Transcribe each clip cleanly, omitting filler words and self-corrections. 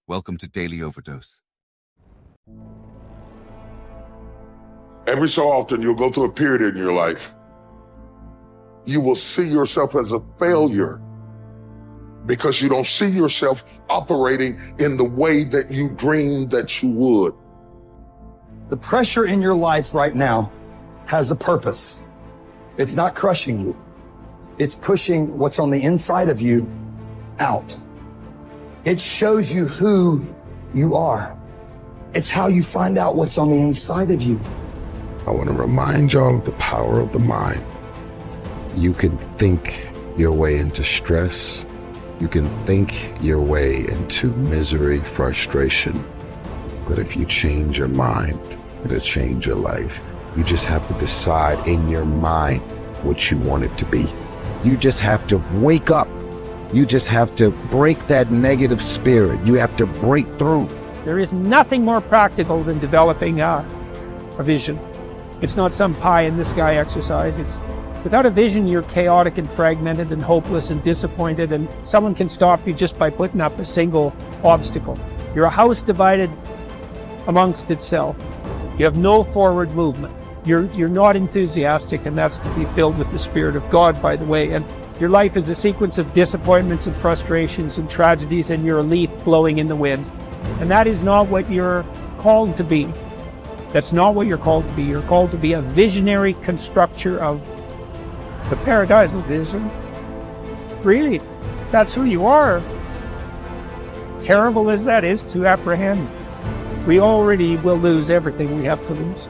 Welcome to Daily Overdose. Every so often, you'll go through a period in your life. You will see yourself as a failure because you don't see yourself operating in the way that you dreamed that you would. The pressure in your life right now has a purpose. It's not crushing you. It's pushing what's on the inside of you out. It shows you who you are. It's how you find out what's on the inside of you. I want to remind y'all of the power of the mind. You can think your way into stress. You can think your way into misery, frustration. But if you change your mind, it'll change your life. You just have to decide in your mind what you want it to be. You just have to wake up. You just have to break that negative spirit. You have to break through. There is nothing more practical than developing a vision. It's not some pie in the sky exercise. Without a vision, you're chaotic and fragmented and hopeless and disappointed, and someone can stop you just by putting up a single obstacle. You're a house divided amongst itself. You have no forward movement. You're not enthusiastic, and that's to be filled with the Spirit of God, by the way. And your life is a sequence of disappointments and frustrations and tragedies, and you're a leaf blowing in the wind. And that is not what you're called to be. That's not what you're called to be. You're called to be a visionary constructor of the paradisal vision. Really, that's who you are. Terrible as that is to apprehend, we already will lose everything we have to lose.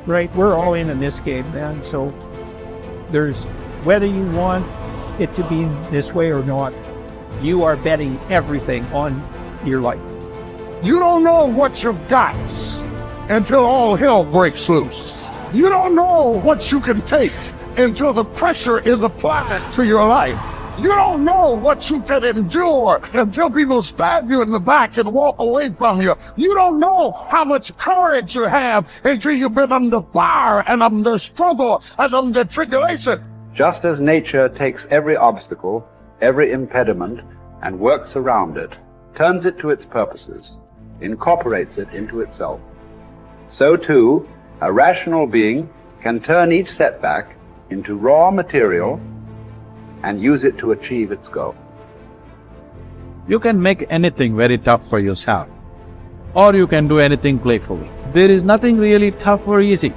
Right? We're all in this game, man. So there's, whether you want it to be this way or not, you are betting everything on your life. You don't know what you've got until all hell breaks loose. You don't know what you can take until the pressure is applied to your life. You don't know what you can endure until people stab you in the back and walk away from you. You don't know how much courage you have until you've been under fire and under struggle and under tribulation. Just as nature takes every obstacle, every impediment, and works around it, turns it to its purposes, incorporates it into itself, so too, a rational being can turn each setback into raw material and use it to achieve its goal. You can make anything very tough for yourself, or you can do anything playfully. There is nothing really tough or easy.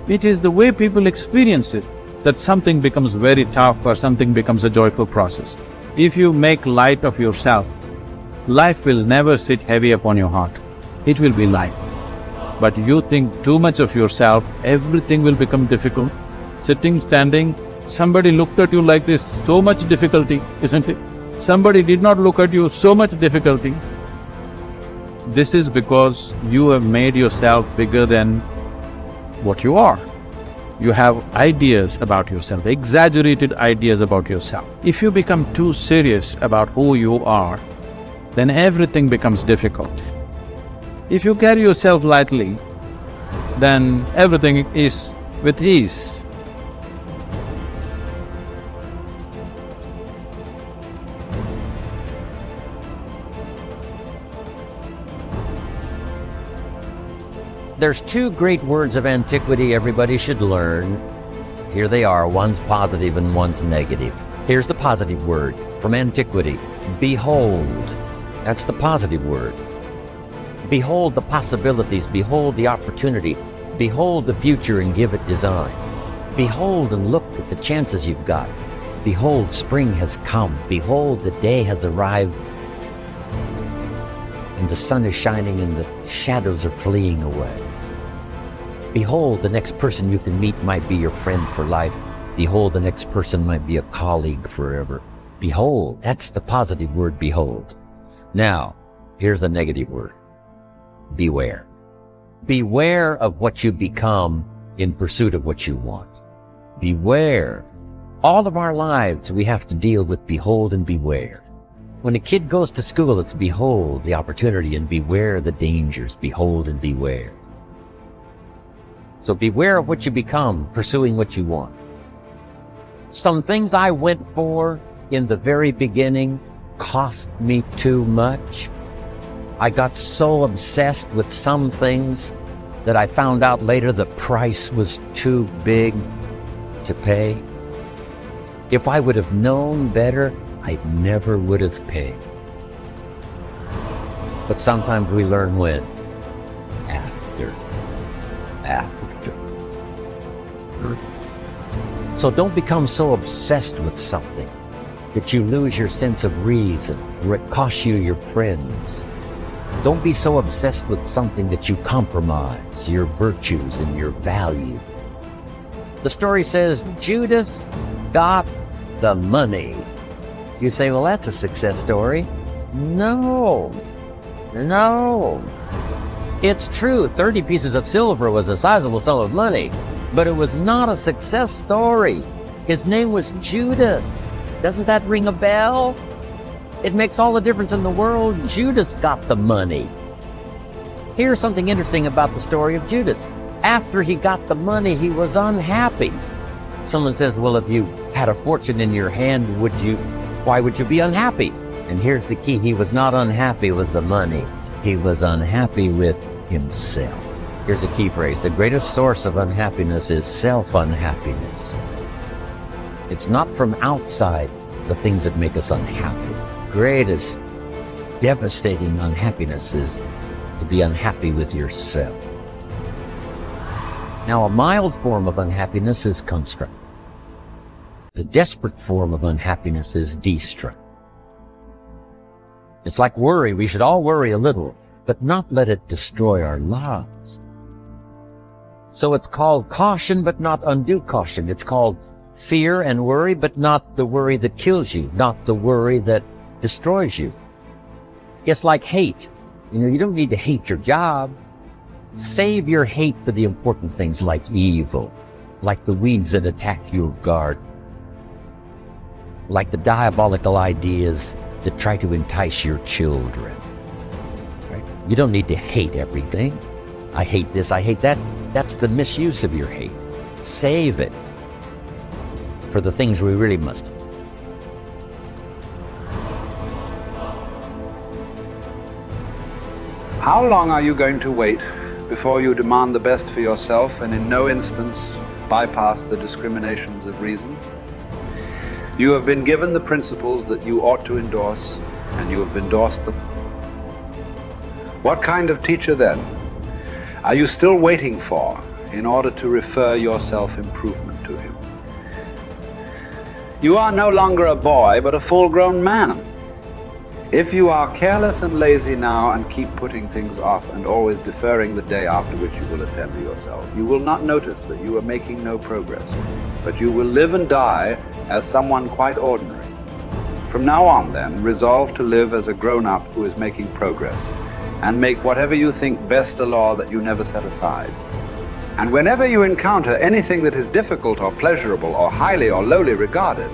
It is the way people experience it that something becomes very tough or something becomes a joyful process. If you make light of yourself, life will never sit heavy upon your heart. It will be light. But you think too much of yourself, everything will become difficult. Sitting, standing, somebody looked at you like this, so much difficulty, isn't it? Somebody did not look at you, so much difficulty. This is because you have made yourself bigger than what you are. You have ideas about yourself, exaggerated ideas about yourself. If you become too serious about who you are, then everything becomes difficult. If you carry yourself lightly, then everything is with ease. There's two great words of antiquity everybody should learn. Here they are, one's positive and one's negative. Here's the positive word from antiquity, behold. That's the positive word. Behold the possibilities, behold the opportunity, behold the future and give it design. Behold and look at the chances you've got. Behold, spring has come. Behold, the day has arrived. And the sun is shining and the shadows are fleeing away. Behold, the next person you can meet might be your friend for life. Behold, the next person might be a colleague forever. Behold, that's the positive word, behold. Now, here's the negative word, beware. Beware of what you become in pursuit of what you want. Beware. All of our lives we have to deal with behold and beware. When a kid goes to school, it's behold the opportunity and beware the dangers, behold and beware. So beware of what you become, pursuing what you want. Some things I went for in the very beginning, cost me too much. I got so obsessed with some things that I found out later the price was too big to pay. If I would have known better, I never would have paid. But sometimes we learn when? After. So don't become so obsessed with something that you lose your sense of reason, or it costs you your friends. Don't be so obsessed with something that you compromise your virtues and your value. The story says Judas got the money. You say, well, that's a success story. No. It's true, 30 pieces of silver was a sizable sum of money, but it was not a success story. His name was Judas. Doesn't that ring a bell? It makes all the difference in the world. Judas got the money. Here's something interesting about the story of Judas. After he got the money, he was unhappy. Someone says, well, if you had a fortune in your hand, why would you be unhappy? And here's the key. He was not unhappy with the money. He was unhappy with himself. Here's a key phrase. The greatest source of unhappiness is self-unhappiness. It's not from outside the things that make us unhappy. Greatest devastating unhappiness is to be unhappy with yourself. Now, a mild form of unhappiness is constructive. The desperate form of unhappiness is destructive. It's like worry. We should all worry a little, but not let it destroy our lives. So it's called caution, but not undue caution. It's called fear and worry, but not the worry that kills you, not the worry that destroys you. It's like hate. You don't need to hate your job. Save your hate for the important things like evil, like the weeds that attack your garden, like the diabolical ideas that try to entice your children. Right? You don't need to hate everything. I hate this, I hate that. That's the misuse of your hate. Save it for the things we really must. How long are you going to wait before you demand the best for yourself and in no instance bypass the discriminations of reason? You have been given the principles that you ought to endorse, and you have endorsed them. What kind of teacher, then, are you still waiting for in order to refer your self-improvement to him? You are no longer a boy, but a full-grown man. If you are careless and lazy now and keep putting things off and always deferring the day after which you will attend to yourself, you will not notice that you are making no progress, but you will live and die as someone quite ordinary. From now on, then, resolve to live as a grown-up who is making progress, and make whatever you think best a law that you never set aside. And whenever you encounter anything that is difficult or pleasurable or highly or lowly regarded,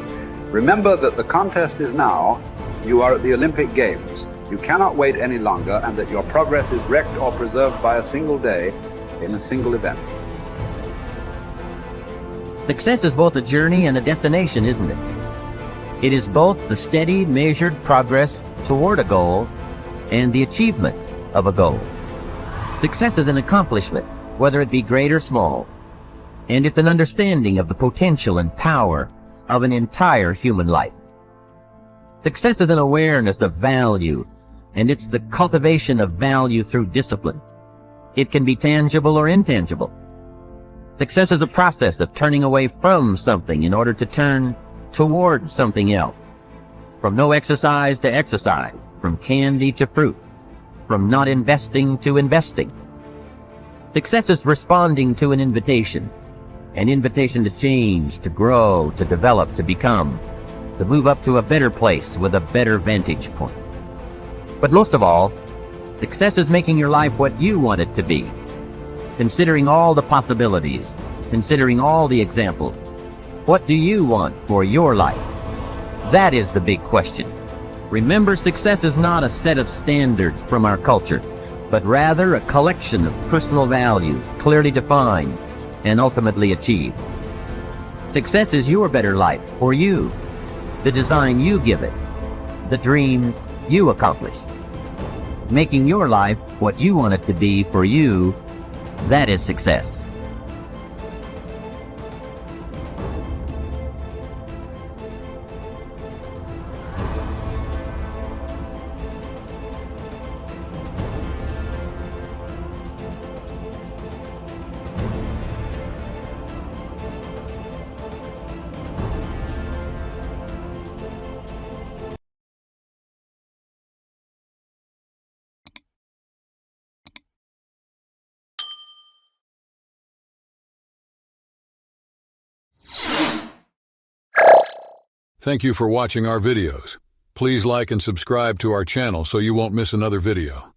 remember that the contest is now. You are at the Olympic Games. You cannot wait any longer, and that your progress is wrecked or preserved by a single day in a single event. Success is both a journey and a destination, isn't it? It is both the steady, measured progress toward a goal and the achievement of a goal. Success is an accomplishment, whether it be great or small, and it's an understanding of the potential and power of an entire human life. Success is an awareness of value, and it's the cultivation of value through discipline. It can be tangible or intangible. Success is a process of turning away from something in order to turn toward something else. From no exercise to exercise, from candy to fruit, from not investing to investing. Success is responding to an invitation to change, to grow, to develop, to become, to move up to a better place with a better vantage point. But most of all, success is making your life what you want it to be, considering all the possibilities, considering all the examples. What do you want for your life? That is the big question. Remember, success is not a set of standards from our culture, but rather a collection of personal values, clearly defined and ultimately achieved. Success is your better life for you, the design you give it. the dreams you accomplish. Making your life what you want it to be for you, that is success. Thank you for watching our videos. Please like and subscribe to our channel so you won't miss another video.